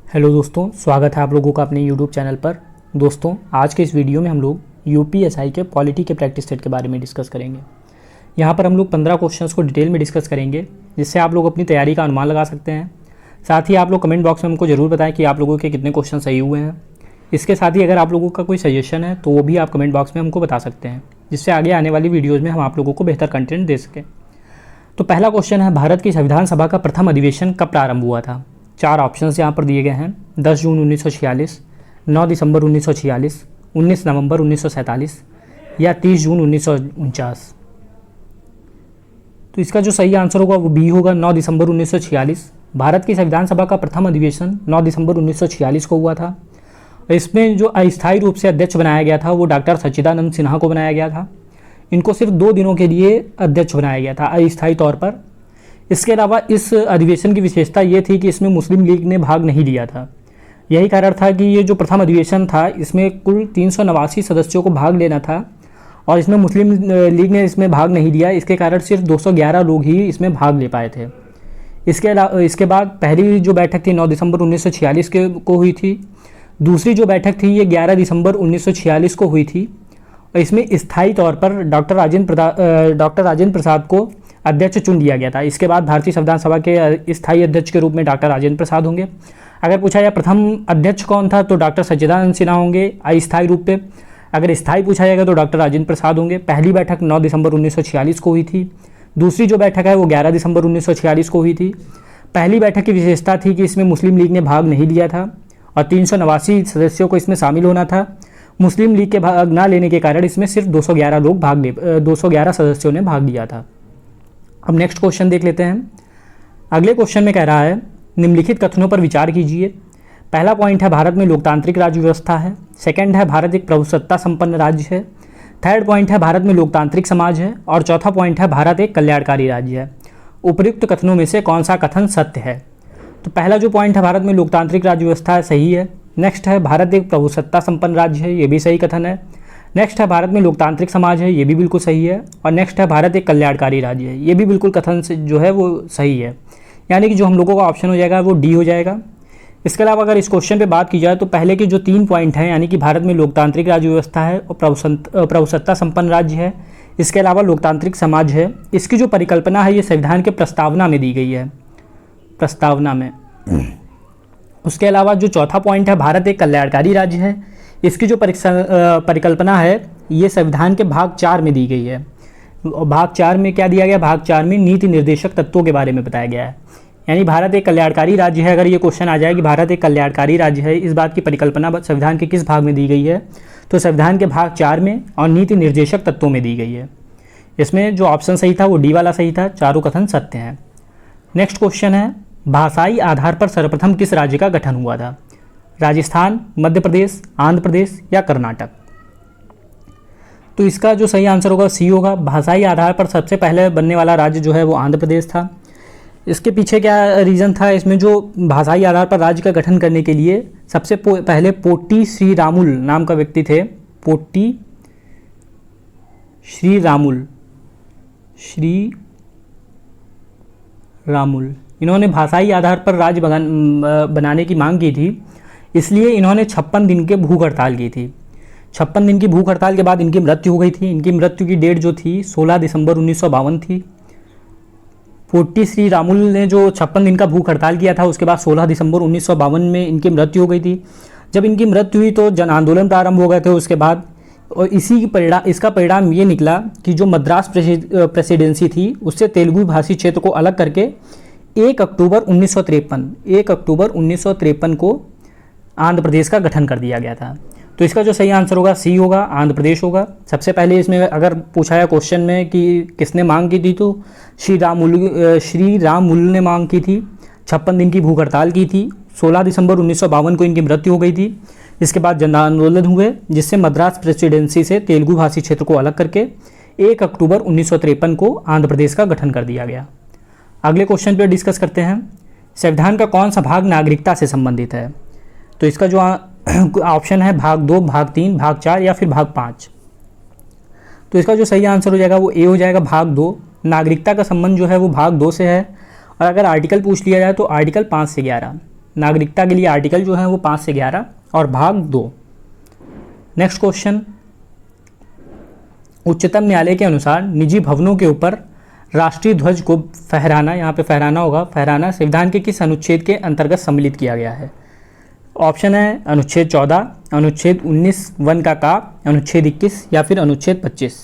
Hello दोस्तों, स्वागत है आप लोगों का अपने यूट्यूब चैनल पर। दोस्तों, आज के इस वीडियो में हम लोग यूपीएसआई के पॉलिटी के प्रैक्टिस सेट के बारे में डिस्कस करेंगे। यहाँ पर हम लोग 15 क्वेश्चंस को डिटेल में डिस्कस करेंगे, जिससे आप लोग अपनी तैयारी का अनुमान लगा सकते हैं। साथ ही आप लोग कमेंट बॉक्स में हमको ज़रूर बताएं कि आप लोगों के कितने क्वेश्चन सही हुए हैं। इसके साथ ही अगर आप लोगों का कोई सजेशन है तो वो भी आप कमेंट बॉक्स में हमको बता सकते हैं, जिससे आगे आने वाली वीडियोज़ में हम आप लोगों को बेहतर कंटेंट दे सकें। तो पहला क्वेश्चन है, भारत की संविधान सभा का प्रथम अधिवेशन कब प्रारंभ हुआ था? 4 ऑप्शंस यहाँ पर दिए गए हैं। 10 जून 1946, 9 दिसंबर 1946, 19 नवंबर 1947 या 30 जून 1949। तो इसका जो सही आंसर होगा वो बी होगा, 9 दिसंबर 1946। भारत की संविधान सभा का प्रथम अधिवेशन 9 दिसंबर 1946 को हुआ था। इसमें जो अस्थायी रूप से अध्यक्ष बनाया गया था वो डॉक्टर सच्चिदानंद सिन्हा को बनाया गया था। इनको सिर्फ 2 दिनों के लिए अध्यक्ष बनाया गया था अस्थायी तौर पर। इसके अलावा इस अधिवेशन की विशेषता ये थी कि इसमें मुस्लिम लीग ने भाग नहीं लिया था। यही कारण था कि ये जो प्रथम अधिवेशन था इसमें कुल 389 सदस्यों को भाग लेना था और इसमें मुस्लिम लीग ने इसमें भाग नहीं लिया। इसके कारण सिर्फ 211 लोग ही इसमें भाग ले पाए थे। इसके बाद पहली जो बैठक थी 9 दिसंबर 1946 को हुई थी। दूसरी जो बैठक थी ये 11 दिसंबर 1946 को हुई थी। और इसमें स्थायी तौर पर डॉक्टर राजेंद्र प्रसाद को अध्यक्ष चुन लिया गया था। इसके बाद भारतीय संविधान सभा के स्थायी अध्यक्ष के रूप में डॉक्टर राजेंद्र प्रसाद होंगे। अगर पूछा जाए प्रथम अध्यक्ष कौन था तो डॉक्टर सच्चिदानंद सिन्हा होंगे अस्थायी रूप पे। अगर स्थायी पूछा जाएगा तो डॉक्टर राजेंद्र प्रसाद होंगे। पहली बैठक 9 दिसंबर 1946 को हुई थी। दूसरी जो बैठक है वो 11 दिसंबर 1946 को हुई थी। पहली बैठक की विशेषता थी कि इसमें मुस्लिम लीग ने भाग नहीं लिया था और 389 सदस्यों को इसमें शामिल होना था। मुस्लिम लीग के भाग ना लेने के कारण इसमें सिर्फ 211 सदस्यों ने भाग लिया था। अब नेक्स्ट क्वेश्चन देख लेते हैं। अगले क्वेश्चन में कह रहा है, निम्नलिखित कथनों पर विचार कीजिए। पहला पॉइंट है भारत में लोकतांत्रिक राज्य व्यवस्था है। सेकंड है भारत एक प्रभुसत्ता संपन्न राज्य है। थर्ड पॉइंट है भारत में लोकतांत्रिक समाज है। और चौथा पॉइंट है भारत एक कल्याणकारी राज्य है। उपर्युक्त कथनों में से कौन सा कथन सत्य है? तो पहला जो पॉइंट है भारत में लोकतांत्रिक राज्य व्यवस्था है, सही है। नेक्स्ट है भारत एक प्रभुसत्ता संपन्न राज्य है, ये भी सही कथन है। नेक्स्ट है भारत में लोकतांत्रिक समाज है, ये भी बिल्कुल सही है। और नेक्स्ट है भारत एक कल्याणकारी राज्य है, ये भी बिल्कुल कथन से जो है वो सही है। यानी कि जो हम लोगों का ऑप्शन हो जाएगा वो डी हो जाएगा। इसके अलावा अगर इस क्वेश्चन पे बात की जाए तो पहले के जो 3 पॉइंट हैं, यानी कि भारत में लोकतांत्रिक राज्य व्यवस्था है और प्रभुसत्ता संपन्न राज्य है, इसके अलावा लोकतांत्रिक समाज है, इसकी जो परिकल्पना है ये संविधान के प्रस्तावना में दी गई है, प्रस्तावना में। उसके अलावा जो चौथा पॉइंट है भारत एक कल्याणकारी राज्य है, इसकी जो परिकल्पना है ये संविधान के भाग 4 में दी गई है। भाग 4 में क्या दिया गया? भाग 4 में नीति निर्देशक तत्वों के बारे में बताया गया है। यानी भारत एक कल्याणकारी राज्य है। अगर ये क्वेश्चन आ जाए कि भारत एक कल्याणकारी राज्य है, इस बात की परिकल्पना संविधान के किस भाग में दी गई है? तो संविधान के भाग 4 में और नीति निर्देशक तत्वों में दी गई है। इसमें जो ऑप्शन सही था वो डी वाला सही था। चारों कथन सत्य हैं। नेक्स्ट क्वेश्चन है, भाषाई आधार पर सर्वप्रथम किस राज्य का गठन हुआ था? राजस्थान, मध्य प्रदेश, आंध्र प्रदेश या कर्नाटक? तो इसका जो सही आंसर होगा सी होगा। भाषाई आधार पर सबसे पहले बनने वाला राज्य जो है वो आंध्र प्रदेश था। इसके पीछे क्या रीज़न था? इसमें जो भाषाई आधार पर राज्य का गठन करने के लिए सबसे पहले पोट्टी श्रीरामुल नाम का व्यक्ति थे। पोट्टी श्रीरामुल इन्होंने भाषाई आधार पर राज्य बनाने की मांग की थी। इसलिए इन्होंने 56 दिन के भूख हड़ताल की थी। 56 दिन की भूख हड़ताल के बाद इनकी मृत्यु हो गई थी। इनकी मृत्यु की डेट जो थी 16 दिसंबर 1952 थी। पोट्टी श्रीरामुल ने जो 56 दिन का भूख हड़ताल किया था उसके बाद 16 दिसंबर 1952 में इनकी मृत्यु हो गई थी। जब इनकी मृत्यु हुई तो जन आंदोलन प्रारंभ हो गए थे उसके बाद। और इसका परिणाम ये निकला कि जो मद्रास प्रेसिडेंसी थी उससे तेलुगु भाषी क्षेत्र को अलग करके 1 अक्टूबर 1953 को आंध्र प्रदेश का गठन कर दिया गया था। तो इसका जो सही आंसर होगा सी होगा, आंध्र प्रदेश होगा। सबसे पहले इसमें अगर पूछा है क्वेश्चन में कि किसने मांग की थी तो श्रीरामुल ने मांग की थी। 56 दिन की भूख हड़ताल की थी। 16 दिसंबर 1952 को इनकी मृत्यु हो गई थी। इसके बाद जन आंदोलन हुए जिससे मद्रास प्रेसिडेंसी से तेलुगु भाषी क्षेत्र को अलग करके 1 अक्टूबर 1953 को आंध्र प्रदेश का गठन कर दिया गया। अगले क्वेश्चन पर डिस्कस करते हैं, संविधान का कौन सा भाग नागरिकता से संबंधित है? तो इसका जो ऑप्शन है भाग 2, भाग 3, भाग 4 या फिर भाग 5। तो इसका जो सही आंसर हो जाएगा वो ए हो जाएगा, भाग 2। नागरिकता का संबंध जो है वो भाग 2 से है। और अगर आर्टिकल पूछ लिया जाए तो आर्टिकल 5 से 11। नागरिकता के लिए आर्टिकल जो है वो 5 से 11 और भाग 2। नेक्स्ट क्वेश्चन, उच्चतम न्यायालय के अनुसार निजी भवनों के ऊपर राष्ट्रीय ध्वज को फहराना, यहाँ पे फहराना होगा, फहराना संविधान के किस अनुच्छेद के अंतर्गत सम्मिलित किया गया है? ऑप्शन है अनुच्छेद 14, अनुच्छेद 19 वन का, अनुच्छेद 21 या फिर अनुच्छेद 25।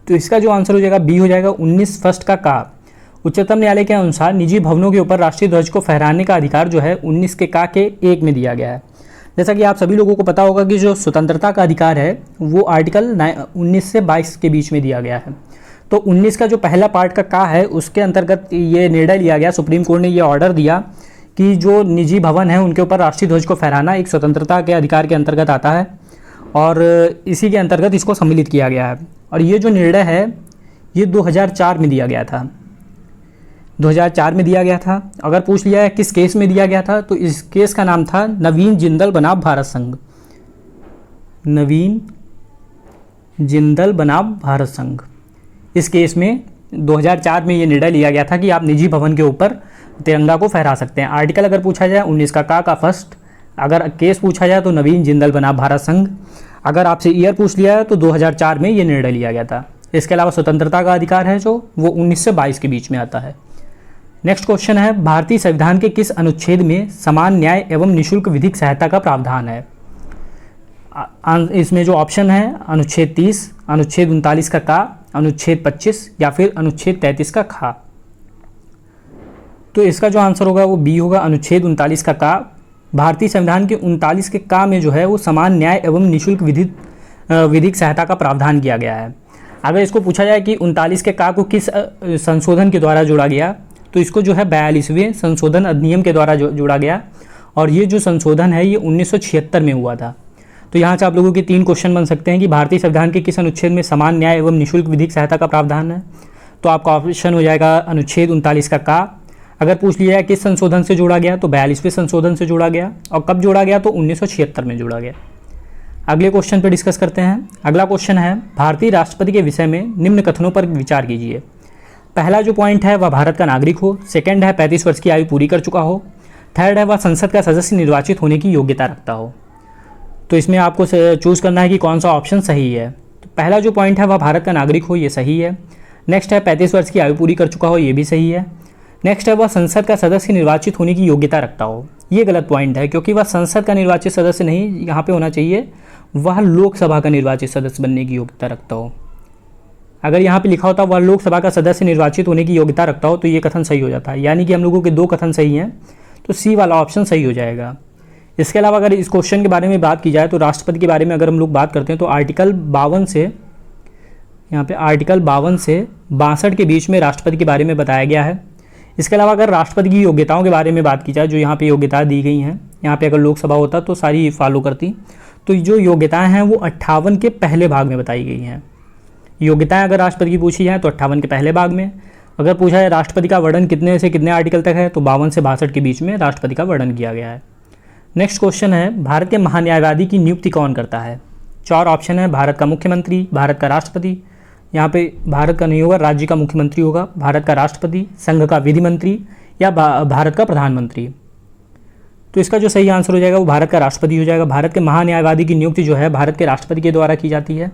तो इसका जो आंसर हो जाएगा बी हो जाएगा 19 फर्स्ट का। उच्चतम न्यायालय के अनुसार निजी भवनों के ऊपर राष्ट्रीय ध्वज को फहराने का अधिकार जो है 19 के का के 1 में दिया गया है। जैसा कि आप सभी लोगों को पता होगा कि जो स्वतंत्रता का अधिकार है वो आर्टिकल 19 से 22 के बीच में दिया गया है। तो 19 का जो पहला पार्ट का है उसके अंतर्गत ये निर्णय लिया गया, सुप्रीम कोर्ट ने ये ऑर्डर दिया कि जो निजी भवन है उनके ऊपर राष्ट्रीय ध्वज को फहराना एक स्वतंत्रता के अधिकार के अंतर्गत आता है और इसी के अंतर्गत इसको सम्मिलित किया गया है। और ये जो निर्णय है ये 2004 में दिया गया था, 2004 में दिया गया था। अगर पूछ लिया है किस केस में दिया गया था तो इस केस का नाम था नवीन जिंदल बनाम भारत संघ, नवीन जिंदल बनाम भारत संघ। इस केस में 2004 में ये निर्णय लिया गया था कि आप निजी भवन के ऊपर तिरंगा को फहरा सकते हैं। आर्टिकल अगर पूछा जाए 19 का फर्स्ट, अगर केस पूछा जाए तो नवीन जिंदल बनाम भारत संघ। अगर आपसे ईयर पूछ लिया है तो 2004 में ये निर्णय लिया गया था। इसके अलावा स्वतंत्रता का अधिकार है जो वो 19 से 22 के बीच में आता है। नेक्स्ट क्वेश्चन है, भारतीय संविधान के किस अनुच्छेद में समान न्याय एवं निःशुल्क विधिक सहायता का प्रावधान है? इसमें जो ऑप्शन है अनुच्छेद 30, अनुच्छेद 39 का, अनुच्छेद 25 या फिर अनुच्छेद 33 का खा। तो इसका जो आंसर होगा वो बी होगा, अनुच्छेद 39 का। भारतीय संविधान के 39 के का में जो है वो समान न्याय एवं निःशुल्क विधिक सहायता का प्रावधान किया गया है। अगर इसको पूछा जाए कि 39 के का को किस संशोधन के द्वारा जोड़ा गया तो इसको जो है 42वें संशोधन अधिनियम के द्वारा जोड़ा गया और ये जो संशोधन है ये 1976 में हुआ था। तो यहाँ से आप लोगों के 3 क्वेश्चन बन सकते हैं कि भारतीय संविधान के किस अनुच्छेद में समान न्याय एवं निःशुल्क विधिक सहायता का प्रावधान है। तो आपका ऑप्शन हो जाएगा अनुच्छेद 39 का। अगर पूछ लिया है किस संशोधन से जोड़ा गया तो 42वें संशोधन से जोड़ा गया और कब जोड़ा गया तो 1976 में जोड़ा गया। अगले क्वेश्चन पर डिस्कस करते हैं। अगला क्वेश्चन है, भारतीय राष्ट्रपति के विषय में निम्न कथनों पर विचार कीजिए। पहला जो पॉइंट है वह भारत का नागरिक हो, सेकंड है 35 वर्ष की आयु पूरी कर चुका हो, थर्ड है वह संसद का सदस्य निर्वाचित होने की योग्यता रखता हो। तो इसमें आपको चूज़ करना है कि कौन सा ऑप्शन सही है। तो पहला जो पॉइंट है वह भारत का नागरिक हो, ये सही है। नेक्स्ट है 35 वर्ष की आयु पूरी कर चुका हो, ये भी सही है। नेक्स्ट है वह संसद का सदस्य निर्वाचित होने की योग्यता रखता हो, ये गलत पॉइंट है क्योंकि वह संसद का निर्वाचित सदस्य नहीं, यहाँ पे होना चाहिए वह लोकसभा का निर्वाचित सदस्य बनने की योग्यता रखता हो। अगर यहाँ पे लिखा होता वह लोकसभा का सदस्य निर्वाचित होने की योग्यता रखता हो तो ये कथन सही हो जाता है, यानी कि हम लोगों के 2 कथन सही हैं, तो सी वाला ऑप्शन सही हो जाएगा। इसके अलावा अगर इस क्वेश्चन के बारे में बात की जाए तो राष्ट्रपति के बारे में अगर हम लोग बात करते हैं तो आर्टिकल 52 से यहाँ पे आर्टिकल 52 से 62 के बीच में राष्ट्रपति के बारे में बताया गया है। इसके अलावा अगर राष्ट्रपति की योग्यताओं के बारे में बात की जाए, जो यहाँ पे योग्यताएं दी गई हैं, यहाँ पे अगर लोकसभा होता तो सारी फॉलो करती, तो जो योग्यताएं हैं वो 58 के पहले भाग में बताई गई हैं। योग्यताएं अगर राष्ट्रपति की पूछी जाए तो 58 के पहले भाग में। अगर पूछा जाए राष्ट्रपति का वर्णन कितने से कितने आर्टिकल तक है तो 52 से 62 के बीच में राष्ट्रपति का वर्णन किया गया है। नेक्स्ट क्वेश्चन है, भारत के महान्यायवादी की नियुक्ति कौन करता है? 4 ऑप्शन है, भारत का मुख्यमंत्री, भारत का राष्ट्रपति, यहाँ पे भारत का नहीं होगा, राज्य का मुख्यमंत्री होगा, भारत का राष्ट्रपति, संघ का विधि मंत्री या भारत का प्रधानमंत्री। तो इसका जो सही आंसर हो जाएगा वो भारत का राष्ट्रपति हो जाएगा। भारत के महान्यायवादी की नियुक्ति जो है भारत के राष्ट्रपति के द्वारा की जाती है।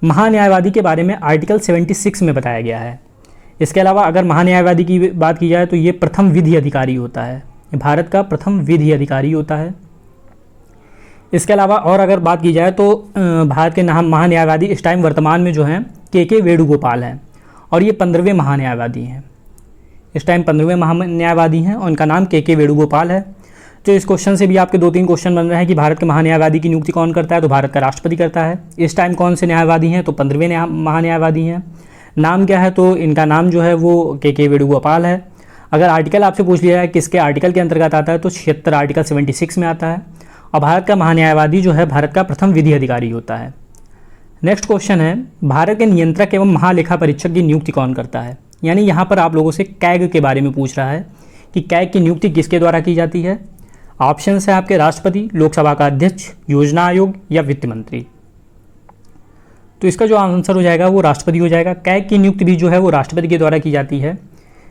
महान्यायवादी के बारे में आर्टिकल 76 में बताया गया है। इसके अलावा अगर महान्यायवादी की बात की जाए तो ये प्रथम विधि अधिकारी होता है, भारत का प्रथम विधि अधिकारी होता है। इसके अलावा और अगर बात की जाए तो भारत के महान्यायवादी इस टाइम वर्तमान में जो हैं के वेणुगोपाल हैं और ये 15वें महान्यायवादी हैं। इस टाइम 15वें महान्यायवादी हैं और उनका नाम के वेणुगोपाल है। तो इस क्वेश्चन से भी आपके 2-3 क्वेश्चन बन रहे हैं कि भारत के महान्यायवादी की नियुक्ति कौन करता है, तो भारत का राष्ट्रपति करता है। इस टाइम कौन से न्यायवादी हैं, तो 15वें महान्यायवादी हैं। नाम क्या है, तो इनका नाम जो है वो के वेणुगोपाल है। अगर आर्टिकल आपसे पूछ लिया है किसके आर्टिकल के अंतर्गत आता है तो 76 आर्टिकल 76 में आता है। और भारत का महान्यायवादी जो है भारत का प्रथम विधि अधिकारी होता है। नेक्स्ट क्वेश्चन है, भारत के नियंत्रक एवं महालेखा परीक्षक की नियुक्ति कौन करता है? यानी यहाँ पर आप लोगों से कैग के बारे में पूछ रहा है कि कैग की नियुक्ति किसके द्वारा की जाती है। ऑप्शन है आपके राष्ट्रपति, लोकसभा का अध्यक्ष, योजना आयोग या वित्त मंत्री। तो इसका जो आंसर हो जाएगा वो राष्ट्रपति हो जाएगा। कैग की नियुक्ति भी जो है वो राष्ट्रपति के द्वारा की जाती है।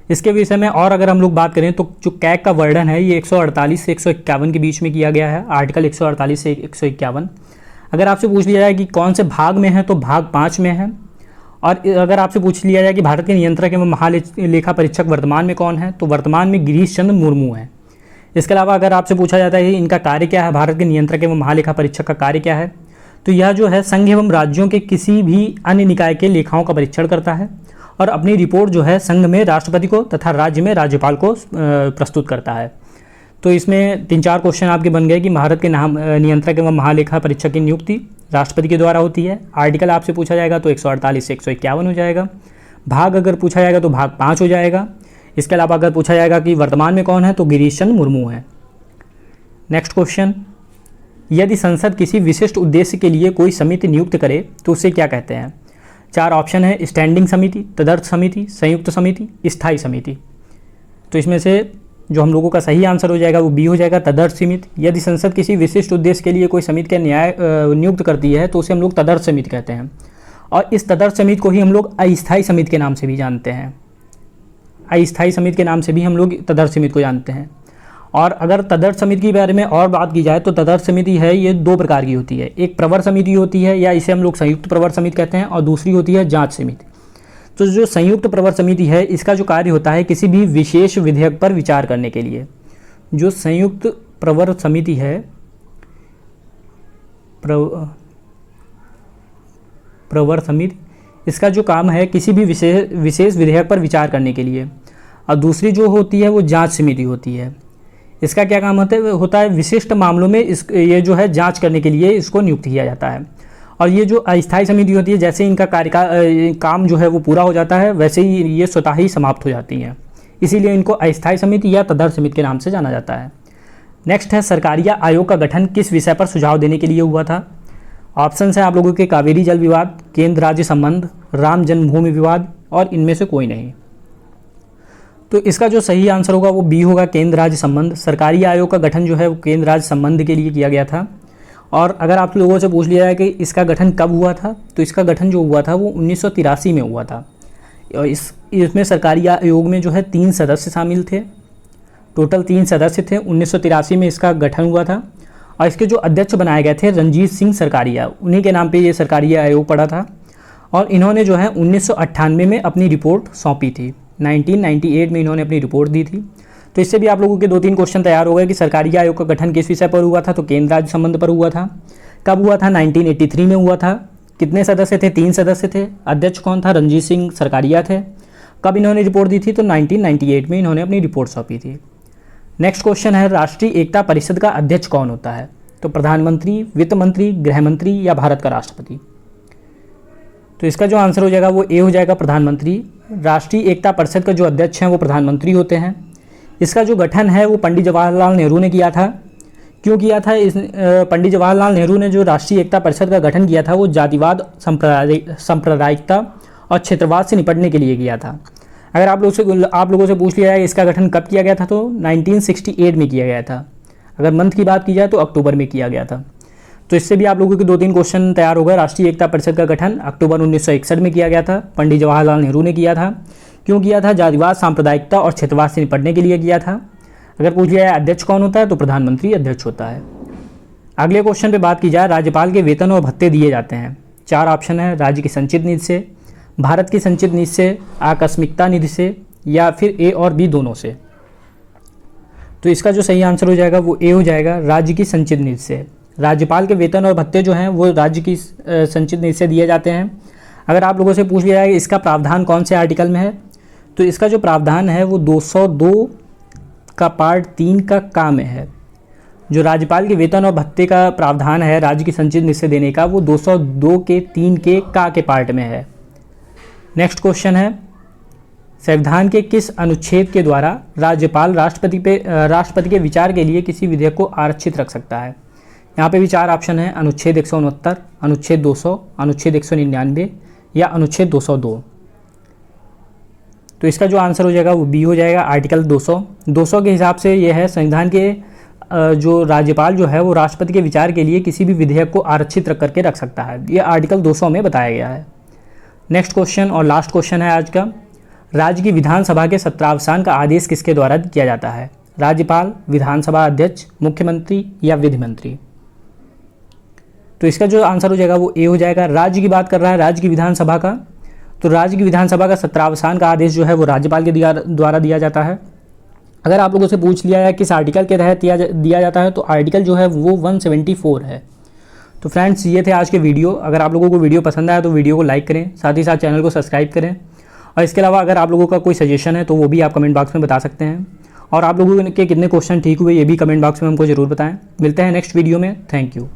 इसके विषय में और अगर हम लोग बात करें तो जो कैग का वर्णन है ये 148 से 151 के बीच में किया गया है, आर्टिकल 148 से 151। अगर आपसे पूछ लिया जाए कि कौन से भाग में है तो भाग 5 में है। और अगर आपसे पूछ लिया जाए कि भारत के नियंत्रक एवं महालेखा परीक्षक वर्तमान में कौन है तो वर्तमान में गिरीश चंद्र मुर्मू है। इसके अलावा अगर आपसे पूछा जाता है कि इनका कार्य क्या है, भारत के नियंत्रक एवं महालेखा परीक्षक का कार्य क्या है, तो यह जो है संघ एवं राज्यों के किसी भी अन्य निकाय के लेखाओं का परीक्षण करता है और अपनी रिपोर्ट जो है संघ में राष्ट्रपति को तथा राज्य में राज्यपाल को प्रस्तुत करता है। तो इसमें 3-4 क्वेश्चन आपके बन गए कि भारत के नियंत्रक एवं महालेखा परीक्षक की नियुक्ति राष्ट्रपति के द्वारा होती है। आर्टिकल आपसे पूछा जाएगा तो 148 से 151 हो जाएगा। भाग अगर पूछा जाएगा तो भाग 5 हो जाएगा। इसके अलावा अगर पूछा जाएगा कि वर्तमान में कौन है तो गिरीश चंद्र मुर्मू है। नेक्स्ट क्वेश्चन, यदि संसद किसी विशिष्ट उद्देश्य के लिए कोई समिति नियुक्त करे तो उसे क्या कहते हैं? 4 ऑप्शन है, स्टैंडिंग समिति, तदर्थ समिति, संयुक्त समिति, स्थायी समिति। तो इसमें से जो हम लोगों का सही आंसर हो जाएगा वो बी हो जाएगा, तदर्थ समिति। यदि संसद किसी विशिष्ट उद्देश्य के लिए कोई समिति का नियुक्त करती है तो उसे हम लोग तदर्थ समिति कहते हैं। और इस तदर्थ समिति को ही हम लोग अस्थायी समिति के नाम से भी जानते हैं। अस्थायी समिति के नाम से भी हम लोग तदर्थ समिति को जानते हैं। और अगर तदर्थ समिति के बारे में और बात की जाए तो तदर्थ समिति है ये 2 प्रकार की होती है। एक प्रवर समिति होती है या इसे हम लोग संयुक्त प्रवर समिति कहते हैं, और दूसरी होती है जांच समिति। तो जो संयुक्त प्रवर समिति है इसका जो कार्य होता है किसी भी विशेष विधेयक पर विचार करने के लिए। जो संयुक्त प्रवर समिति है प्रवर समिति, इसका जो काम है किसी भी विशेष विधेयक पर विचार करने के लिए। और दूसरी जो होती है वो जांच समिति होती है। इसका क्या काम होता है विशिष्ट मामलों में ये जो है जांच करने के लिए इसको नियुक्त किया जाता है। और ये जो अस्थायी समिति होती है जैसे इनका काम जो है वो पूरा हो जाता है वैसे ही ये स्वतः ही समाप्त हो जाती हैं, इसीलिए इनको अस्थायी समिति या तदर्थ समिति के नाम से जाना जाता है। नेक्स्ट है, सरकारिया आयोग का गठन किस विषय पर सुझाव देने के लिए हुआ था? ऑप्शन है आप लोगों के कावेरी जल विवाद, केंद्र राज्य संबंध, राम जन्मभूमि विवाद और इनमें से कोई नहीं। तो इसका जो सही आंसर होगा वो बी होगा, केंद्र राज्य संबंध। सरकारी आयोग का गठन जो है वो केंद्र राज्य संबंध के लिए किया गया था। और अगर आप लोगों से पूछ लिया जाए कि इसका गठन कब हुआ था तो इसका गठन जो हुआ था वो 1983 में हुआ था। और इसमें सरकारी आयोग में जो है 3 सदस्य शामिल थे, टोटल 3 सदस्य थे। 1983 में इसका गठन हुआ था और इसके जो अध्यक्ष बनाए गए थे रणजीत सिंह सरकारिया, उन्हीं के नाम पे ये सरकारी आयोग पड़ा था। और इन्होंने जो है 1998 में अपनी रिपोर्ट सौंपी थी। 1998 में इन्होंने अपनी रिपोर्ट दी थी। तो इससे भी आप लोगों के 2-3 क्वेश्चन तैयार हो गए कि सरकारी आयोग का गठन किस विषय पर हुआ था तो केंद्र राज्य संबंध पर हुआ था। कब हुआ था? 1983 में हुआ था। कितने सदस्य थे? 3 सदस्य थे। अध्यक्ष कौन था? रणजीत सिंह सरकारिया थे। कब इन्होंने रिपोर्ट दी थी? तो 1998 में इन्होंने अपनी रिपोर्ट सौंपी थी। नेक्स्ट क्वेश्चन है, राष्ट्रीय एकता परिषद का अध्यक्ष कौन होता है? तो प्रधानमंत्री, वित्त मंत्री, गृह मंत्री या भारत का राष्ट्रपति? तो इसका जो आंसर हो जाएगा वो ए हो जाएगा, प्रधानमंत्री। राष्ट्रीय एकता परिषद का जो अध्यक्ष हैं वो प्रधानमंत्री होते हैं। इसका जो गठन है वो पंडित जवाहरलाल नेहरू ने किया था। क्यों किया था? पंडित जवाहरलाल नेहरू ने जो राष्ट्रीय एकता परिषद का गठन किया था वो जातिवाद, सांप्रदायिकता और क्षेत्रवाद से निपटने के लिए किया था। अगर आप लोगों से पूछ लिया जाए इसका गठन कब किया गया था तो 1968 में किया गया था। अगर मंथ की बात की जाए तो अक्टूबर में किया गया था। तो इससे भी आप लोगों के 2-3 क्वेश्चन तैयार हो गए। राष्ट्रीय एकता परिषद का गठन अक्टूबर 1961 में किया गया था, पंडित जवाहरलाल नेहरू ने किया था। क्यों किया था? जातिवाद, सांप्रदायिकता और क्षेत्रवाद से निपटने के लिए किया था। अगर पूछ लिया जाए अध्यक्ष कौन होता है तो प्रधानमंत्री अध्यक्ष होता है। अगले क्वेश्चन पे बात की जाए, राज्यपाल के वेतन और भत्ते दिए जाते हैं। 4 ऑप्शन है, राज्य की संचित निधि से, भारत की संचित निधि से, आकस्मिकता निधि से या फिर ए और बी दोनों से। तो इसका जो सही आंसर हो जाएगा वो ए हो जाएगा, राज्य की संचित निधि से। राज्यपाल के वेतन और भत्ते जो हैं वो राज्य की संचित निधि से दिए जाते हैं। अगर आप लोगों से पूछ लिया जाए इसका प्रावधान कौन से आर्टिकल में है तो इसका जो प्रावधान है वो 202 का पार्ट 3 का का में है। जो राज्यपाल के वेतन और भत्ते का प्रावधान है राज्य की संचित निधि से देने का वो 202 के 3 के का के पार्ट में है। नेक्स्ट क्वेश्चन है, संविधान के किस अनुच्छेद के द्वारा राज्यपाल राष्ट्रपति के विचार के लिए किसी विधेयक को आरक्षित रख सकता है? यहाँ पे भी 4 ऑप्शन है, अनुच्छेद 169, अनुच्छेद 200, अनुच्छेद 199 या अनुच्छेद 202। तो इसका जो आंसर हो जाएगा वो बी हो जाएगा, आर्टिकल 200। 200 के हिसाब से ये है संविधान के जो राज्यपाल जो है वो राष्ट्रपति के विचार के लिए किसी भी विधेयक को आरक्षित करके रख सकता है। ये आर्टिकल 200 में बताया गया है। नेक्स्ट क्वेश्चन और लास्ट क्वेश्चन है आज का, राज्य की विधानसभा के सत्रावसान का आदेश किसके द्वारा किया जाता है? राज्यपाल, विधानसभा अध्यक्ष, मुख्यमंत्री या विधि मंत्री? तो इसका जो आंसर हो जाएगा वो ए हो जाएगा। राज्य की बात कर रहा है, राज्य की विधानसभा का, तो राज्य की विधानसभा का सत्रावसान का आदेश जो है वो राज्यपाल के द्वारा दिया जाता है। अगर आप लोगों से पूछ लिया है किस आर्टिकल के तहत दिया जाता है, तो आर्टिकल जो है वो 174 है। तो फ्रेंड्स, ये थे आज के वीडियो। अगर आप लोगों को वीडियो पसंद आया तो वीडियो को लाइक करें, साथ ही साथ चैनल को सब्सक्राइब करें। और इसके अलावा अगर आप लोगों का कोई सजेशन है तो वो भी आप कमेंट बॉक्स में बता सकते हैं। और आप लोगों के कितने क्वेश्चन ठीक हुए ये भी कमेंट बॉक्स में हमको ज़रूर बताएं। मिलते हैं नेक्स्ट वीडियो में। Thank you.